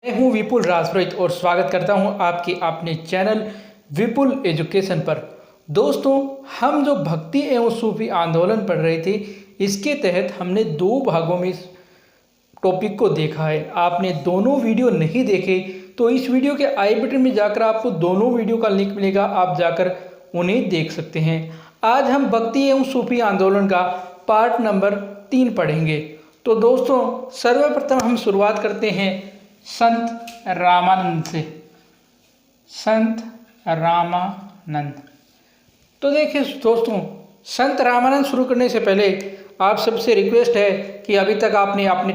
मैं हूं विपुल राजपुरोहित और स्वागत करता हूं आपके अपने चैनल विपुल एजुकेशन पर। दोस्तों, हम जो भक्ति एवं सूफी आंदोलन पढ़ रहे थे, इसके तहत हमने 2 भागों में इस टॉपिक को देखा है। आपने दोनों वीडियो नहीं देखे तो इस वीडियो के आई बटन में जाकर आपको दोनों वीडियो का लिंक मिलेगा, आप जाकर उन्हें देख सकते हैं। आज हम भक्ति एवं सूफी आंदोलन का पार्ट नंबर 3 पढ़ेंगे। तो दोस्तों, सर्वप्रथम हम शुरुआत करते हैं संत रामानंद से। संत रामानंद। तो देखिए दोस्तों, संत रामानंद शुरू करने से पहले आप सबसे रिक्वेस्ट है कि अभी तक आपने अपने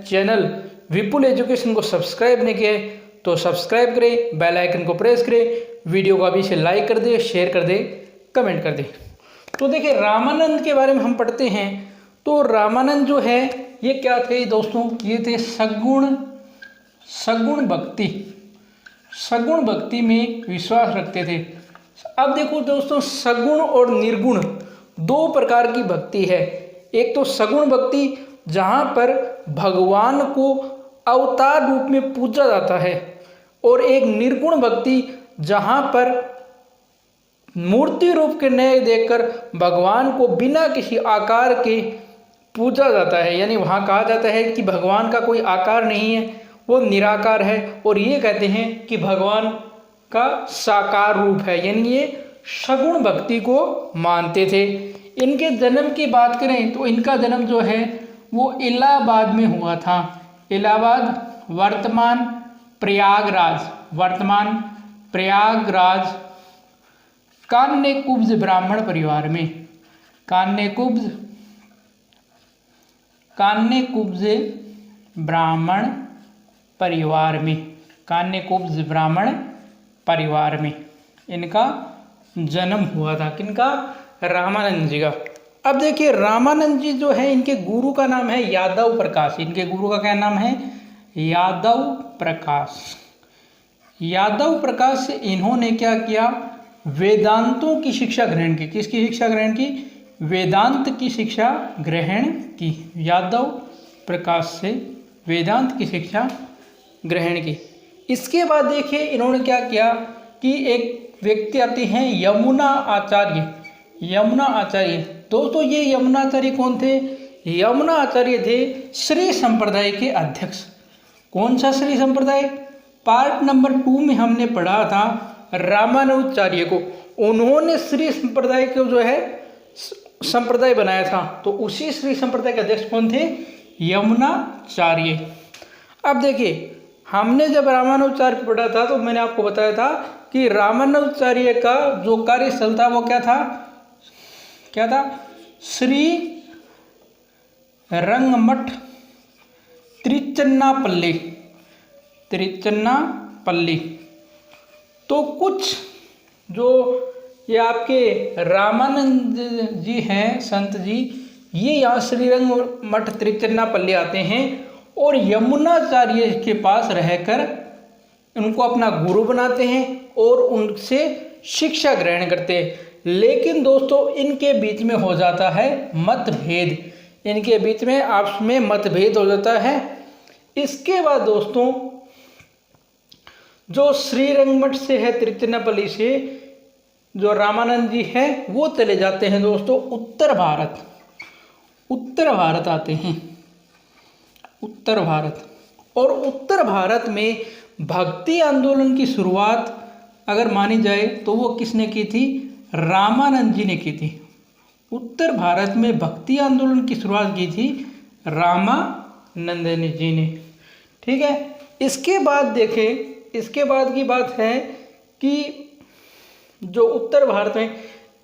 चैनल विपुल एजुकेशन को सब्सक्राइब नहीं किया है तो सब्सक्राइब करें, बेल आइकन को प्रेस करें, वीडियो को अभी से लाइक कर दे, शेयर कर दे, कमेंट कर दे। तो देखिए, रामानंद के बारे में हम पढ़ते हैं। तो रामानंद जो है ये क्या थे दोस्तों, ये थे सगुण भक्ति। सगुण भक्ति में विश्वास रखते थे। अब देखो दोस्तों, सगुण और निर्गुण 2 प्रकार की भक्ति है। एक तो सगुण भक्ति जहाँ पर भगवान को अवतार रूप में पूजा जाता है, और एक निर्गुण भक्ति जहाँ पर मूर्ति रूप के नए देखकर भगवान को बिना किसी आकार के पूजा जाता है। यानी वहाँ कहा जाता है कि भगवान का कोई आकार नहीं है, वो निराकार है, और ये कहते हैं कि भगवान का साकार रूप है। यानी ये सगुण भक्ति को मानते थे। इनके जन्म की बात करें तो इनका जन्म जो है वो इलाहाबाद में हुआ था। इलाहाबाद वर्तमान प्रयागराज कान्यकुब्ज ब्राह्मण परिवार में। कान्यकुब्ज ब्राह्मण परिवार में इनका जन्म हुआ था। किनका? रामानंद जी का। अब देखिए, रामानंद जी जो है, इनके गुरु का नाम है यादव प्रकाश। इनके गुरु का क्या नाम है? यादव प्रकाश। यादव प्रकाश से इन्होंने क्या किया? वेदांतों की शिक्षा ग्रहण की। किसकी शिक्षा ग्रहण की? वेदांत की शिक्षा ग्रहण की। यादव प्रकाश से वेदांत की शिक्षा ग्रहण की। इसके बाद देखिए इन्होंने क्या किया कि एक व्यक्ति आते हैं यमुना आचार्य। दोस्तों, ये यमुना आचार्य कौन थे? यमुना आचार्य थे श्री संप्रदाय के अध्यक्ष। कौन सा श्री संप्रदाय? पार्ट नंबर 2 में हमने पढ़ा था रामानुजाचार्य को। उन्होंने श्री संप्रदाय को जो है संप्रदाय बनाया था। तो उसी श्री संप्रदाय के अध्यक्ष कौन थे? यमुनाचार्य। अब देखिए, हमने जब रामानुजाचार्य पढ़ा था तो मैंने आपको बताया था कि रामानुजाचार्य का जो कार्यस्थल था वो क्या था? श्री रंगमठ त्रिचन्नापल्ली। तो कुछ जो ये आपके रामानंद जी हैं, संत जी, ये यहाँ श्रीरंग मठ त्रिचन्नापल्ली आते हैं और यमुनाचार्य के पास रहकर उनको अपना गुरु बनाते हैं और उनसे शिक्षा ग्रहण करते हैं। लेकिन दोस्तों, इनके बीच में हो जाता है मतभेद। इनके बीच में आपस में मतभेद हो जाता है। इसके बाद दोस्तों, जो श्रीरंगमठ से है, त्रिचन्नापल्ली से जो रामानंद जी हैं, वो चले जाते हैं दोस्तों उत्तर भारत आते हैं। उत्तर भारत में भक्ति आंदोलन की शुरुआत अगर मानी जाए तो वो किसने की थी? रामानंद जी ने की थी। उत्तर भारत में भक्ति आंदोलन की शुरुआत की थी रामानंद जी ने। ठीक है। इसके बाद देखें, इसके बाद की बात है कि जो उत्तर भारत में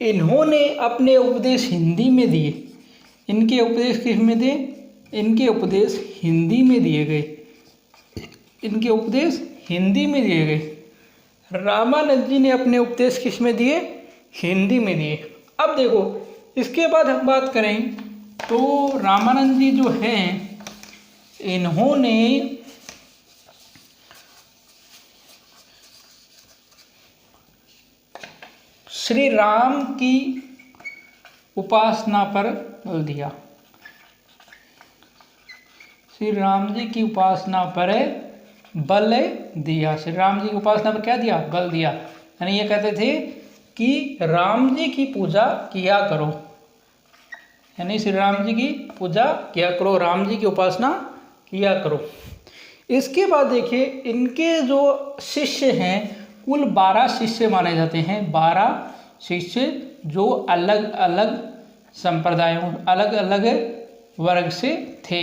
इन्होंने अपने उपदेश हिंदी में दिए। इनके उपदेश किस में दिए? इनके उपदेश हिंदी में दिए गए। रामानंद जी ने अपने उपदेश किस में दिए? हिंदी में दिए। अब देखो, इसके बाद हम बात करें तो रामानंद जी जो हैं, इन्होंने श्री राम की उपासना पर बल दिया। श्री राम जी की उपासना पर बल दिया। श्री राम जी की उपासना पर क्या दिया? बल दिया। यानी ये कहते थे कि राम जी की पूजा किया करो, यानी श्री राम जी की पूजा किया करो, राम जी की उपासना किया करो। इसके बाद देखिए इनके जो शिष्य हैं कुल 12 शिष्य माने जाते हैं। 12 शिष्य जो अलग अलग संप्रदायों, अलग अलग वर्ग से थे।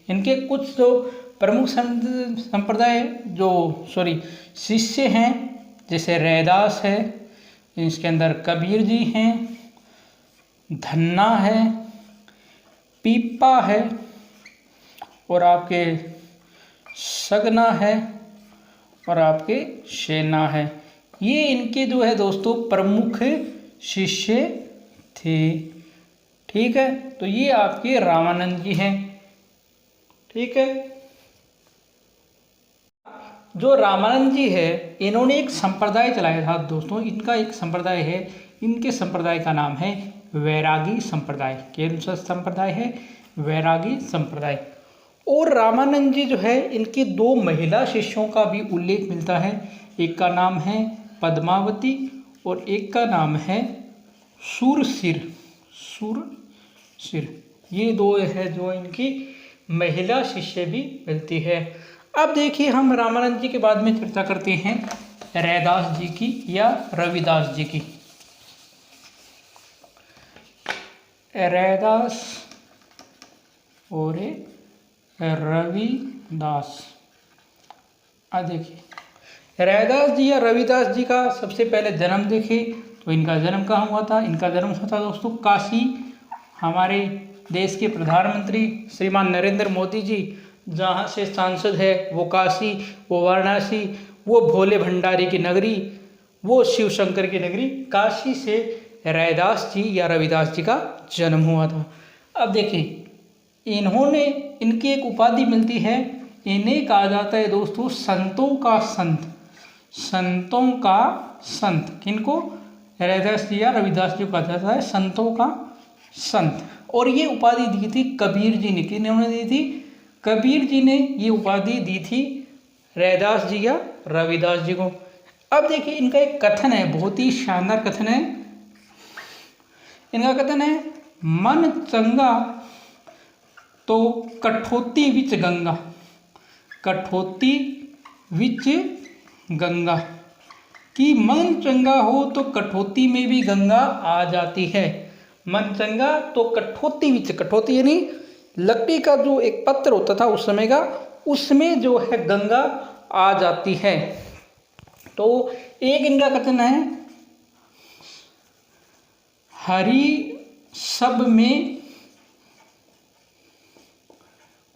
इनके कुछ जो प्रमुख संप्रदाय शिष्य हैं, जैसे रैदास है, इसके अंदर कबीर जी हैं, धन्ना है, पीपा है, और आपके सगना है, और आपके शेना है। ये इनके जो है दोस्तों प्रमुख शिष्य थे। ठीक है, तो ये आपके रामानंद जी हैं। ठीक है, जो रामानंद जी है इन्होंने एक संप्रदाय चलाया था दोस्तों। इनका एक संप्रदाय है, इनके संप्रदाय का नाम है वैरागी संप्रदाय। कौन सा संप्रदाय है? वैरागी संप्रदाय। और रामानंद जी जो है इनकी 2 महिला शिष्यों का भी उल्लेख मिलता है। एक का नाम है पद्मावती और एक का नाम है सुरसिर। ये 2 है जो इनकी महिला शिष्य भी मिलती है। अब देखिए हम रामानंद जी के बाद में चर्चा करते हैं रैदास जी की या रविदास जी की। रैदास और रविदास। अब देखिए रैदास जी या रविदास जी का सबसे पहले जन्म देखें तो इनका जन्म कहाँ हुआ था? इनका जन्म हुआ था दोस्तों काशी। हमारे देश के प्रधानमंत्री श्रीमान नरेंद्र मोदी जी जहाँ से सांसद है वो काशी, वो वाराणसी, वो भोले भंडारी की नगरी, वो शिव शंकर की नगरी काशी से रैदास जी या रविदास जी का जन्म हुआ था। अब देखिए इन्होंने, इनकी एक उपाधि मिलती है, इन्हें कहा जाता है दोस्तों संतों का संत। संतों का संत किनको? रैदास जी या रविदास जी को कहा जाता है संतों का संत। और ये उपाधि दी थी कबीर जी ने। किन्होंने दी थी? कबीर जी ने ये उपाधि दी थी रैदास जी या रविदास जी को। अब देखिए इनका एक कथन है, बहुत ही शानदार कथन है। इनका कथन है मन चंगा तो कठौती विच गंगा। कठौती विच गंगा, कि मन चंगा हो तो कठौती में भी गंगा आ जाती है। मन चंगा तो कठौती विच, कठौती यानी लकड़ी का जो एक पत्थर होता था उस समय का, उसमें जो है गंगा आ जाती है। तो एक इनका कथन है हरि सब में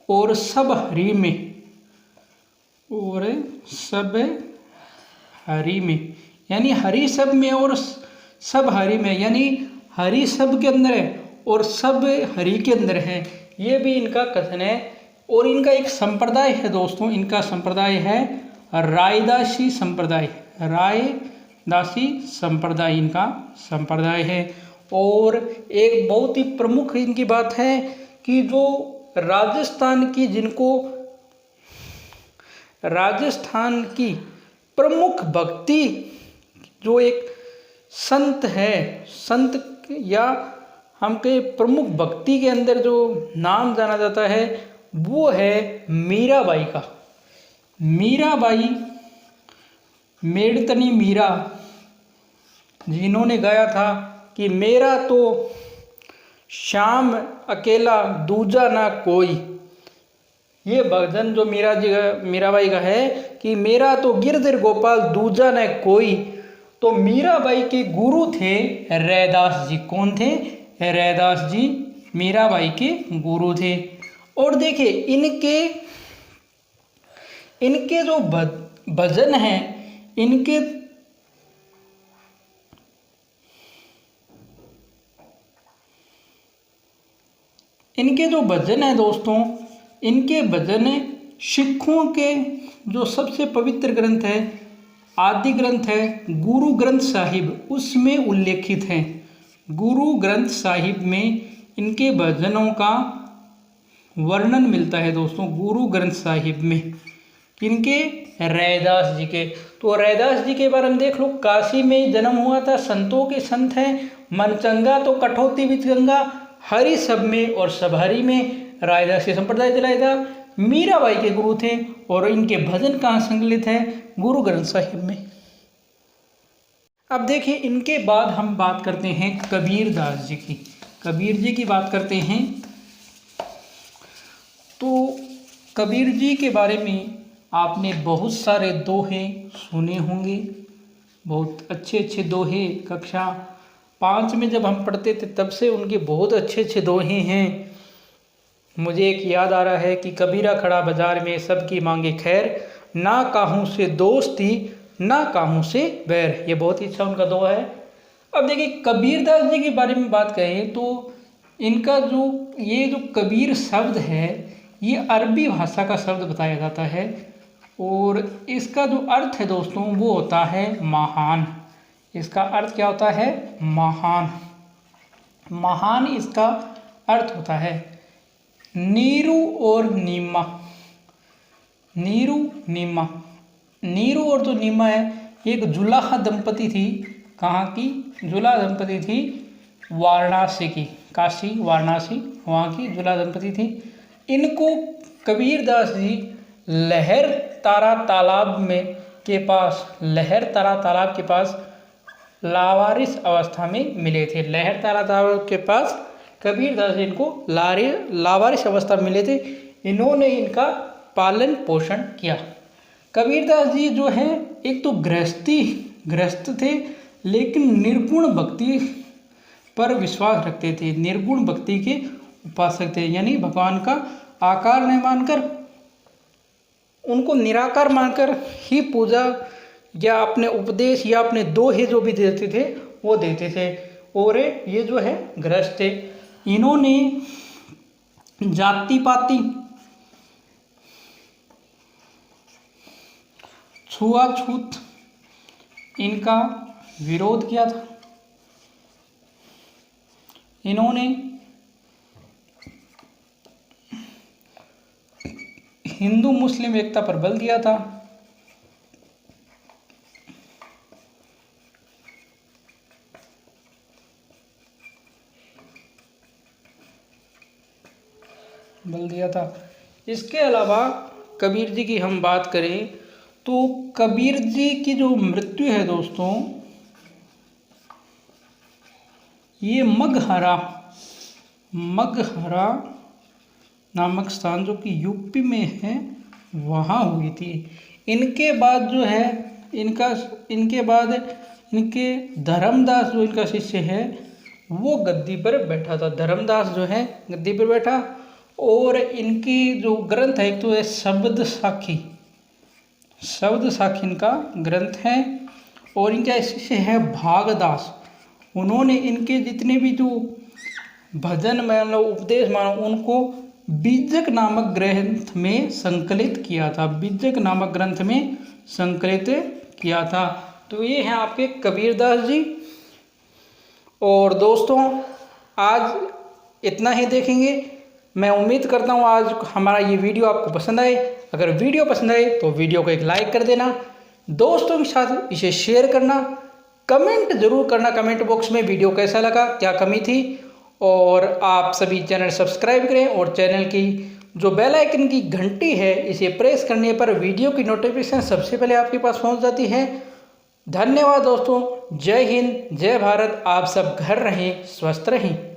और सब हरि में, और सब हरि में, यानी हरि सब में और सब हरि में, यानी हरि सब के अंदर है और सब हरि के अंदर है। ये भी इनका कथन है। और इनका एक संप्रदाय है दोस्तों, इनका संप्रदाय है रायदासी संप्रदाय। रायदासी संप्रदाय इनका संप्रदाय है। और एक बहुत ही प्रमुख इनकी बात है कि जो राजस्थान की, जिनको राजस्थान की प्रमुख भक्ति, जो एक संत है, संत या हम के प्रमुख भक्ति के अंदर जो नाम जाना जाता है वो है मीराबाई का। मीराबाई, मेड़तनी मीरा, जिन्होंने गाया था कि मेरा तो श्याम अकेला दूजा ना कोई। ये भजन जो मीराबाई का है कि मेरा तो गिरधर गोपाल दूजा न कोई। तो मीराबाई के गुरु थे रैदास जी। कौन थे? रैदास जी मीराबाई के गुरु थे। और देखिए इनके जो भजन हैं, इनके जो भजन है दोस्तों, इनके भजन सिखों के जो सबसे पवित्र ग्रंथ है, आदि ग्रंथ है गुरु ग्रंथ साहिब, उसमें उल्लेखित हैं। गुरु ग्रंथ साहिब में इनके भजनों का वर्णन मिलता है दोस्तों, गुरु ग्रंथ साहिब में। किनके? रैदास जी के। तो रैदास जी के बारे में देख लो, काशी में जन्म हुआ था, संतों के संत हैं, मनचंगा तो कठौती विचगंगा, हरि सब में और सब हरि में रैदासी संप्रदाय चलाया था। मीराबाई के गुरु थे और इनके भजन कहाँ संकलित हैं? गुरु ग्रंथ साहिब में। अब देखिए, इनके बाद हम बात करते हैं कबीर दास जी की। कबीर जी की बात करते हैं तो कबीर जी के बारे में आपने बहुत सारे दोहे सुने होंगे, बहुत अच्छे अच्छे दोहे। कक्षा 5 में जब हम पढ़ते थे तब से उनके बहुत अच्छे अच्छे दोहे हैं। मुझे एक याद आ रहा है कि कबीरा खड़ा बाजार में सबकी मांगे खैर, ना काहूँ से दोस्ती ना काहूँ से बैर। ये बहुत ही अच्छा उनका दोहा है। अब देखिए, कबीरदास जी के बारे में बात करें तो इनका जो कबीर शब्द है, ये अरबी भाषा का शब्द बताया जाता है और इसका जो अर्थ है दोस्तों वो होता है महान। इसका अर्थ क्या होता है? महान। महान इसका अर्थ होता है। नीरू और नीमा, नीरू नीमा, नीरू और जो नीमा है, एक जुलाहा दंपति थी। कहाँ की? जुलाहा दंपति थी वाराणसी की, काशी वाराणसी वहाँ की जुलाहा दंपति थी। इनको कबीरदास जी लहर तारा तालाब के पास लावारिस अवस्था में मिले थे। लहर तारा तालाब के पास कबीरदास जी इनको लावारिस अवस्था में मिले थे। इन्होंने इनका पालन पोषण किया। कबीरदास जी जो है एक तो गृहस्थ थे, लेकिन निर्गुण भक्ति पर विश्वास रखते थे। निर्गुण भक्ति के उपासक थे, यानी भगवान का आकार नहीं मानकर, उनको निराकार मानकर ही पूजा या अपने उपदेश या अपने दोहे जो भी देते थे वो देते थे। और ये जो है गृहस्थ थे। इन्होंने जाति पाति, छुआछूत इनका विरोध किया था। इन्होंने हिंदू मुस्लिम एकता पर बल दिया था। इसके अलावा कबीर जी की हम बात करें तो कबीर जी की जो मृत्यु है दोस्तों, ये मगहरा नामक स्थान जो कि यूपी में है वहाँ हुई थी। इनके बाद जो है इनके धर्मदास जो इनका शिष्य है वो गद्दी पर बैठा था। धर्मदास जो है गद्दी पर बैठा। और इनकी जो ग्रंथ है, एक तो है शब्द साखी इनका ग्रंथ है। और इनका शिष्य है भागदास। उन्होंने इनके जितने भी जो भजन मान लो, उपदेश मान लो, उनको बीजक नामक ग्रंथ में संकलित किया था। तो ये हैं आपके कबीरदास जी। और दोस्तों आज इतना ही देखेंगे। मैं उम्मीद करता हूँ आज हमारा ये वीडियो आपको पसंद आए। अगर वीडियो पसंद आए तो वीडियो को एक लाइक कर देना, दोस्तों के साथ इसे शेयर करना, कमेंट जरूर करना कमेंट बॉक्स में वीडियो कैसा लगा, क्या कमी थी। और आप सभी चैनल सब्सक्राइब करें और चैनल की जो बेल आइकन की घंटी है इसे प्रेस करने पर वीडियो की नोटिफिकेशन सबसे पहले आपके पास पहुंच जाती है। धन्यवाद दोस्तों। जय हिंद, जय भारत। आप सब घर रहें, स्वस्थ रहें।